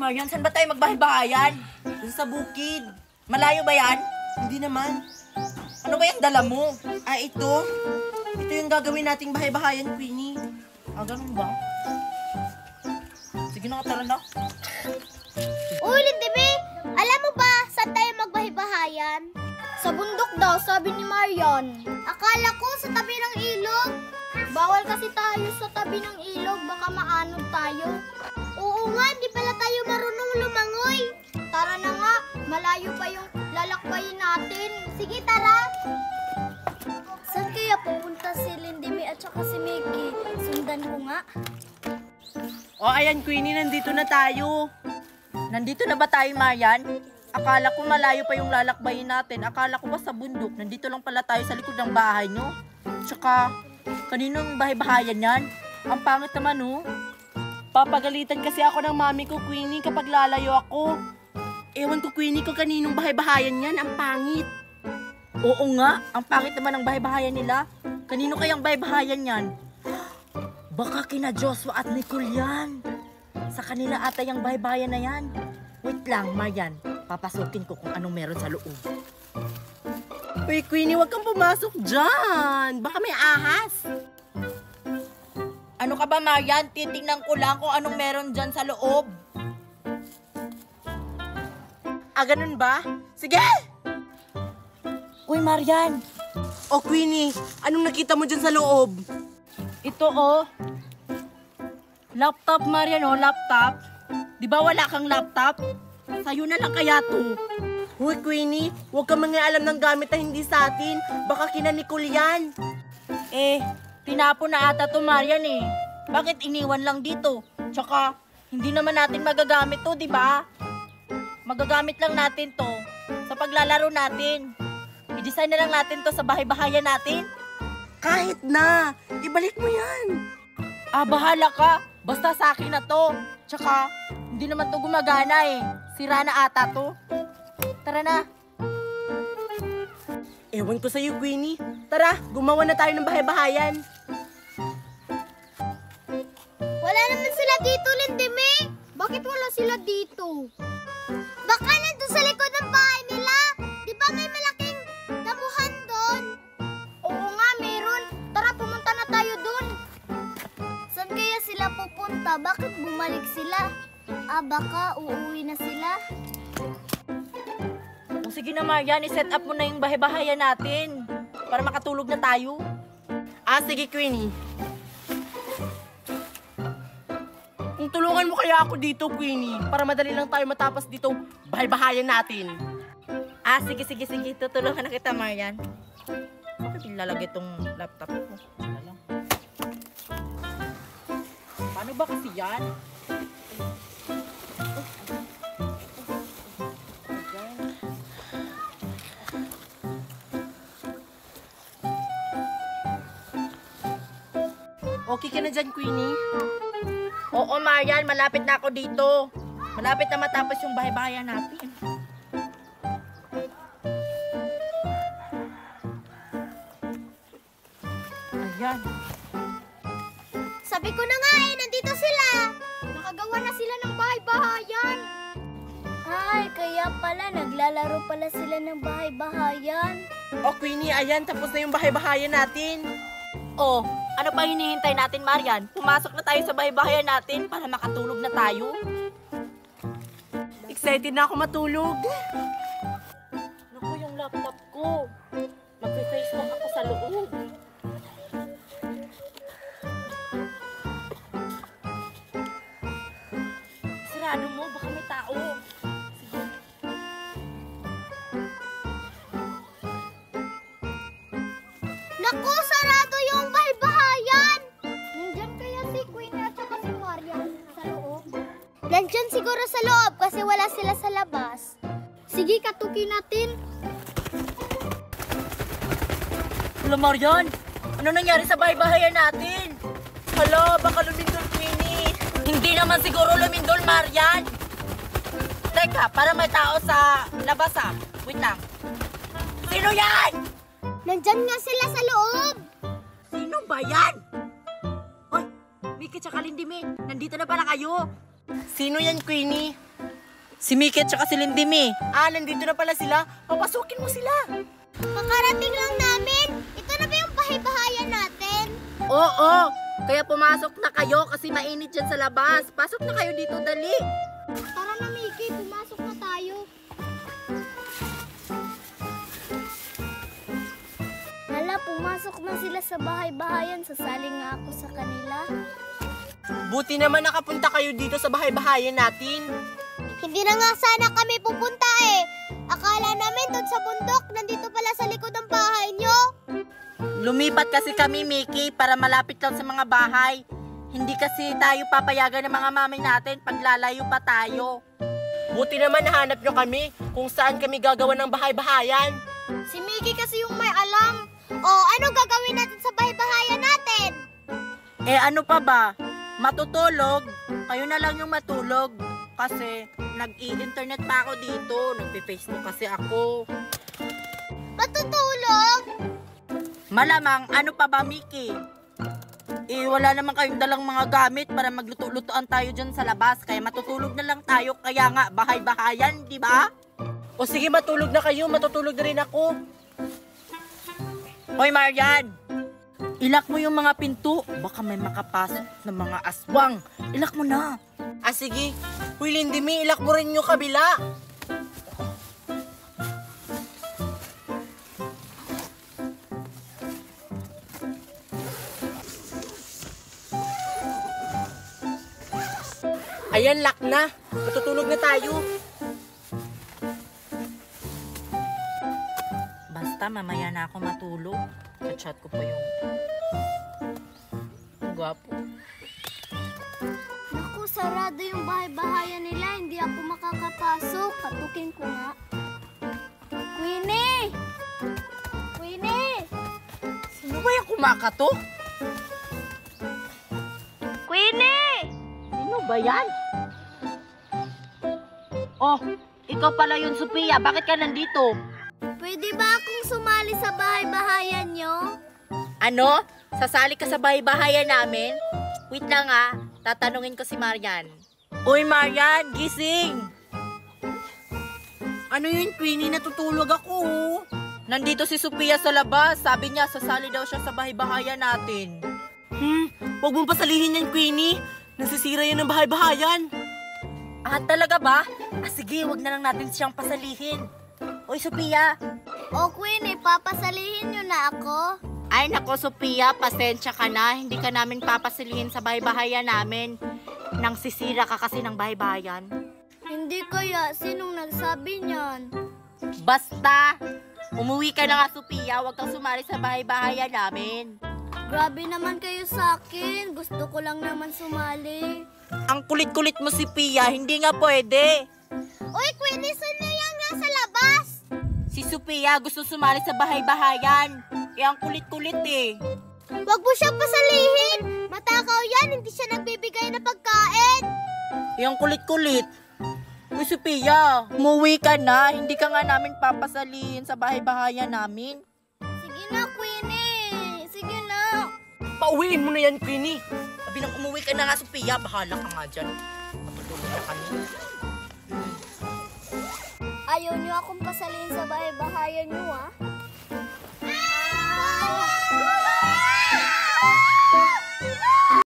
Marian, saan ba tayo magbahay-bahayan? Doon sa bukid. Malayo ba yan? Hindi naman. Ano ba yung dala mo? Ito. Ito yung gagawin nating bahay-bahayan, Queenie. Ganun ba? Sige na, tara na. Uy, Lindibe! Alam mo ba saan tayo magbahay-bahayan? Sa bundok daw, sabi ni Marian. Akala ko sa tabi ng ilog. Bawal kasi tayo sa tabi ng ilog, baka maanod tayo. Oo nga, hindi pala tayo marunong lumangoy. Tara na nga, malayo pa yung lalakbayin natin. Sige, tara! Saan kaya pupunta si Lindibe at saka si Mickey? Sundan ko nga. Ayan, Queenie, nandito na tayo. Nandito na ba tayo, Marian? Akala ko malayo pa yung lalakbayin natin. Akala ko ba sa bundok? Nandito lang pala tayo sa likod ng bahay, no? Tsaka, kaninong bahay-bahayan yan? Ang pangit naman, no? Papagalitan kasi ako ng mami ko, Queenie, kapag lalayo ako. Ewan ko, Queenie, ko kaninong bahay-bahayan yan. Ang pangit. Oo nga, ang pangit naman ng bahay-bahayan nila. Kanino kayang bahay-bahayan yan? Baka kina Joshua at Nicole yan. Sa kanila ata yung bahay-bahayan na yan. Wait lang, Marian. Papasukin ko kung anong meron sa loob. Uy, Queenie, wag kang pumasok dyan. Baka may ahas. Ano ka ba, Marian? Titingnan ko lang kung anong meron dyan sa loob. Ganun ba? Sige! Uy, Marian. Queenie, anong nakita mo dyan sa loob? Ito, laptop, Marian, laptop. Di ba wala kang laptop? Sa'yo na lang kaya to. Uy, Queenie, huwag kang mangialam ng gamit na hindi sa atin. Baka kina Nicole yan. Tinapon na ata to, Marian eh. Bakit iniwan lang dito? Tsaka, hindi naman natin magagamit to, di ba? Magagamit lang natin to sa paglalaro natin. I-design na lang natin to sa bahay-bahayan natin. Kahit na, ibalik mo yan. Bahala ka. Basta sa akin na to. Tsaka, hindi naman to gumagana eh. Sira na ata to. Tara na. Ewan ko sa'yo, Queenie. Tara, gumawa na tayo ng bahay-bahayan. Wala naman sila dito, Lindibe. Bakit wala sila dito? Baka nandun sa likod ng bahay nila. Di ba may malaking damuhan doon? Oo nga, meron. Tara, pumunta na tayo doon. Saan kaya sila pupunta? Bakit bumalik sila? Baka uuwi na sila. Sige na, Marian. I-set up mo na yung bahay-bahayan natin. Para makatulog na tayo. Sige, Queenie. Tulungan mo kaya ako dito, Queenie, para madali lang tayo matapos dito bahay-bahayan natin. Sige. Tutulungan na kita, Marian. Bakit ilalagay itong laptop ko? Paano ba kasi yan? Okay ka na dyan, Queenie? Oo, Marian. Malapit na ako dito. Malapit na matapos yung bahay-bahayan natin. Ayan. Sabi ko na nga nandito sila. Nakagawa na sila ng bahay-bahayan. Ay, kaya pala naglalaro pala sila ng bahay-bahayan. Queenie, ayan, tapos na yung bahay-bahayan natin. Ano pa hinihintay natin, Marian? Pumasok na tayo sa bahay-bahayan natin para makatulog na tayo. Excited na ako matulog. Naku, yung laptop ko. Magpe-Facebook ako sa loob. Sarado mo, baka may tao. Sige. Naku, sarado yung bahay-bahayan. Nandyan kaya si Queen at saka si Marian sa loob? Nandyan siguro sa loob kasi wala sila sa labas. Sige, katukin natin. Hala, Marian! Ano nangyari sa bahay-bahayan natin? Hala, baka lumindol, Queenie. Hindi naman siguro lumindol, Marian. Teka, para may tao sa labas Wait lang. Sino yan? Nandyan nga sila sa loob. Sino ba yan? Mickey tsaka Lindibe, nandito na pala kayo. Sino yan, Queenie? Si Miki at saka si Lindimi. Nandito na pala sila. Papasukin mo sila. Kakarating lang namin. Ito na ba yung bahay-bahayan natin? Oo, kaya pumasok na kayo kasi mainit dyan sa labas. Pasok na kayo dito, dali. Tara na, Mickey. Pumasok na tayo. Hala, pumasok na sila sa bahay-bahayan. Sasali nga ako sa kanila. Buti naman nakapunta kayo dito sa bahay-bahayan natin. Hindi na nga sana kami pupunta eh. Akala namin doon sa bundok, nandito pala sa likod ng bahay nyo. Lumipat kasi kami, Miki, para malapit lang sa mga bahay. Hindi kasi tayo papayagan ng mga mami natin pag lalayo pa tayo. Buti naman nahanap nyo kami kung saan kami gagawa ng bahay-bahayan. Si Mickey kasi yung may alam. Oh, ano gagawin natin sa bahay-bahayan natin? Ano pa ba? Matutulog? Kayo na lang yung matulog. Kasi nag-i-internet pa ako dito. Nagpe-Facebook kasi ako. Matutulog? Malamang, ano pa ba, Miki? Wala naman kayong dalang mga gamit para magluto-lutoan tayo dyan sa labas. Kaya matutulog na lang tayo. Kaya nga, bahay-bahayan, di ba? O sige, matulog na kayo. Matutulog na rin ako. Hoy, Marian! Ilak mo yung mga pinto. Baka may makapasok ng mga aswang. Ilak mo na. Sige. Uy, Lindimi, ilak mo rin yung kabila. Ayan, lock na. Matutulog na tayo. Basta mamaya na ako matulog. Chat ko pa yung gwapo. Naku, sarado yung bahay-bahayan nila. Hindi ako makakapasok. Katukin ko nga. Queenie! Queenie! Sino ba yung kumakato? Queenie! Sino ba yan? Oh, ikaw pala yun, Sophia. Bakit ka nandito? Pwede ba akong sumali sa bahay-bahayan nyo? Ano? Sasali ka sa bahay-bahayan namin? Wait lang tatanungin ko si Marian. Uy, Marian, gising! Ano yun, Queenie? Natutulog ako. Nandito si Sophia sa labas. Sabi niya, sasali daw siya sa bahay-bahayan natin. Huwag mong pasalihin yan, Queenie. Nasisira yan ng bahay-bahayan. Talaga ba? Sige, wag na lang natin siyang pasalihin. Uy, Sophia! O Queenie, papasalihin nyo na ako? Ay, nako, Sophia, pasensya ka na. Hindi ka namin papasalihin sa bahay-bahayan namin. Nang sisira ka kasi ng bahay-bahayan. Hindi kaya, sinong nagsabi niyan? Basta, umuwi ka na nga, Sophia. Huwag kang sumali sa bahay-bahayan namin. Grabe naman kayo sa akin. Gusto ko lang naman sumali. Ang kulit-kulit mo, Sophia. Hindi nga pwede. Uy, Queenie, sino yan nga sa labas? Si Sophia gusto sumali sa bahay-bahayan. Kaya ang kulit-kulit eh. Huwag mo siyang pasalihin. Matakaw yan, hindi siya nagbibigay ng pagkain. Yung kulit-kulit. Uy, Sophia, umuwi ka na. Hindi ka nga namin papasalihin sa bahay-bahayan namin. Sige na, Queenie. Sige na. Pauwiin mo na yan, Queenie. Sabi nang umuwi ka na nga, Sophia. Bahala ka nga dyan. Matutulog na kami. Ayaw niyo akong pasalihin sa bahay-bahayan niyo, ah?